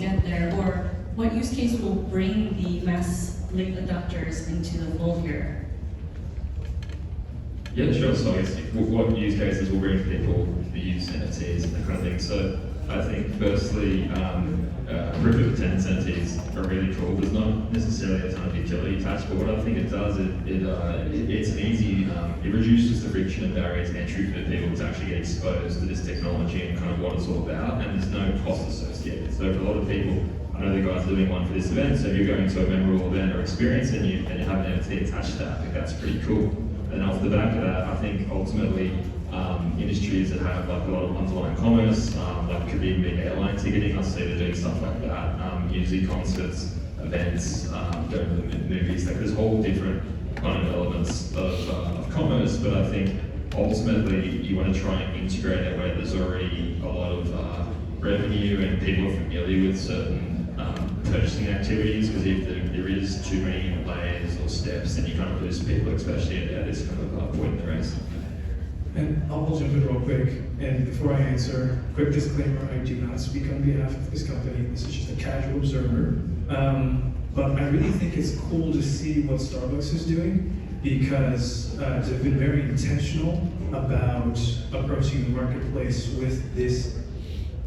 get there? Or what use case will bring the mass late adopters into the fold here? Yeah, sure. So I guess what use cases will bring people to use NFTs and that kind of thing. So I think firstly, crypto with 10 centimes are really cool. There's not necessarily a ton of utility attached, but what I think it does, it's an easy, it reduces the friction and barriers to entry for people to actually get exposed to this technology and kind of what it's all about, and there's no cost associated. So for a lot of people, I know the guys are doing one for this event, so if you're going to a memorable event or experience and you have an NFT attached to that, I think that's pretty cool. And off the back of that, I think ultimately industries that have like a lot of underlying commerce, like could be big airline ticketing, I see they're doing stuff like that, music concerts, events, going to the movies, like there's whole different kind of elements of commerce, but I think ultimately you want to try and integrate it where there's already a lot of revenue and people are familiar with certain purchasing activities, because if there is too many layers or steps, then you kind of lose people, especially at this kind of point in the race. And I'll jump in real quick, and before I answer, quick disclaimer, I do not speak on behalf of this company, this is just a casual observer. But I really think it's cool to see what Starbucks is doing, because they've been very intentional about approaching the marketplace with this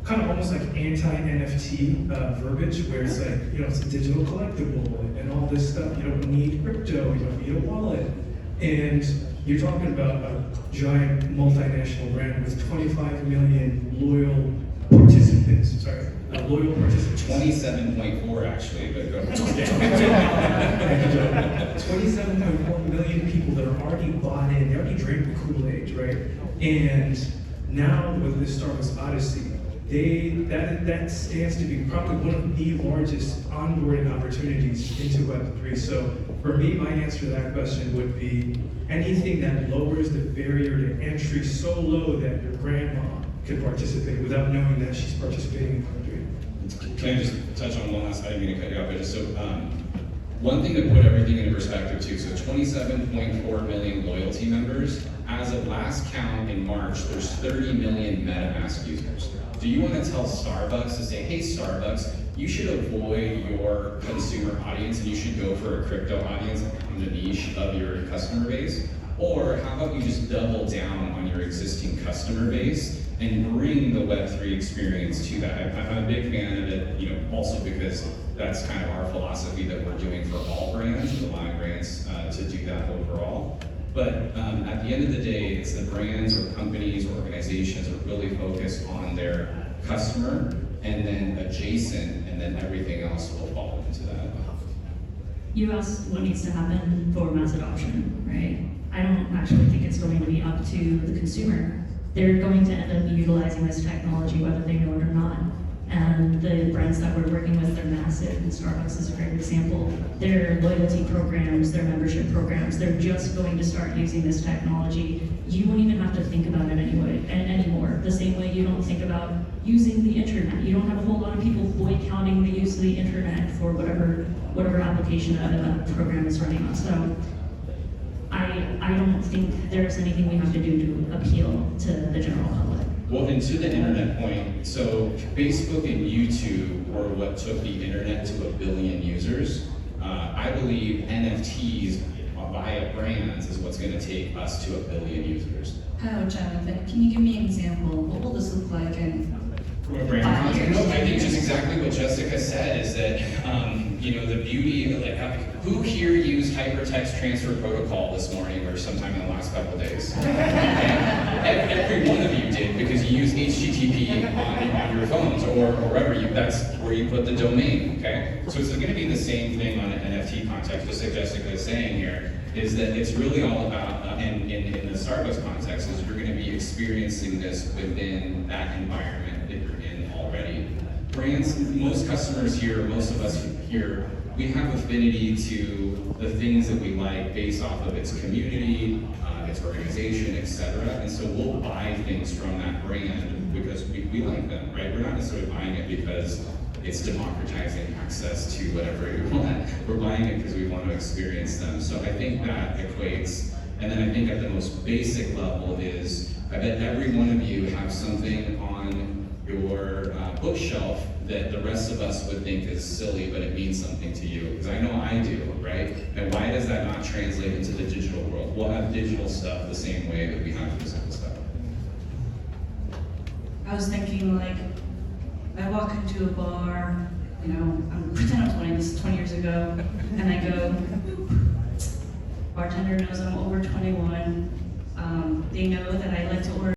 kind of almost like anti-NFT verbiage, where it's like, you know, it's a digital collectible and all this stuff. You don't need crypto, you don't need a wallet. And you're talking about a giant multinational brand with 25 million loyal participants. Sorry, loyal participants. 27.4 actually, but go ahead. 27.4 million people that are already bought in, they already drank the Kool-Aid, right? And now with this Starbucks Odyssey, that stands to be probably one of the largest onboarding opportunities into Web3. So for me, my answer to that question would be anything that lowers the barrier to entry so low that your grandma can participate without knowing that she's participating in Web3. Can I just touch on one last item? I didn't mean to cut you off, but just so, one thing to put everything into perspective too, so 27.4 million loyalty members. As of last count in March, there's 30 million MetaMask users. Do you want to tell Starbucks to say, hey Starbucks, you should avoid your consumer audience and you should go for a crypto audience on the niche of your customer base? Or how about you just double down on your existing customer base and bring the Web3 experience to that? I'm a big fan of it, you know, also because that's kind of our philosophy that we're doing for all brands, allowing brands to do that overall. But at the end of the day, it's the brands or companies or organizations are really focused on their customer and then adjacent, and then everything else will fall into that. You asked what needs to happen for mass adoption, right? I don't actually think it's going to be up to the consumer. They're going to end up utilizing this technology whether they know it or not. And the brands that we're working with, they're massive, and Starbucks is a great example. Their loyalty programs, their membership programs, they're just going to start using this technology. You won't even have to think about it anymore. The same way you don't think about using the internet. You don't have a whole lot of people boycotting the use of the internet for whatever application a program is running on. So I don't think there's anything we have to do to appeal to the general public. Well, and to the internet point, so Facebook and YouTube were what took the internet to 1 billion users. I believe NFTs via brands is what's going to take us to 1 billion users. Oh, Jonathan, can you give me an example? What will this look like in From a brand 5 years? I think just exactly what Jessica said is that, you know, the beauty of who here used hypertext transfer protocol this morning or sometime in the last couple of days? Every one of you did, because you use HTTP on your phones or wherever that's where you put the domain, okay? So it's gonna be the same thing on an NFT context, just like Jessica is saying here, is that it's really all about, and in the Starbucks context, is you're gonna be experiencing this within that environment that you're in already. Brands, most customers here, most of us here, we have affinity to the things that we like based off of its community, its organization, etc. And so we'll buy things from that brand because we like them, right? We're not necessarily buying it because it's democratizing access to whatever we want. We're buying it because we want to experience them. So I think that equates. And then I think at the most basic level is, I bet every one of you have something on your bookshelf that the rest of us would think is silly, but it means something to you? Because I know I do, right? And why does that not translate into the digital world? We'll have digital stuff the same way that we have physical stuff. I was thinking, like, I walk into a bar, you know, pretend I'm 20, this is 20 years ago, and I go, bartender knows I'm over 21. They know that I like to order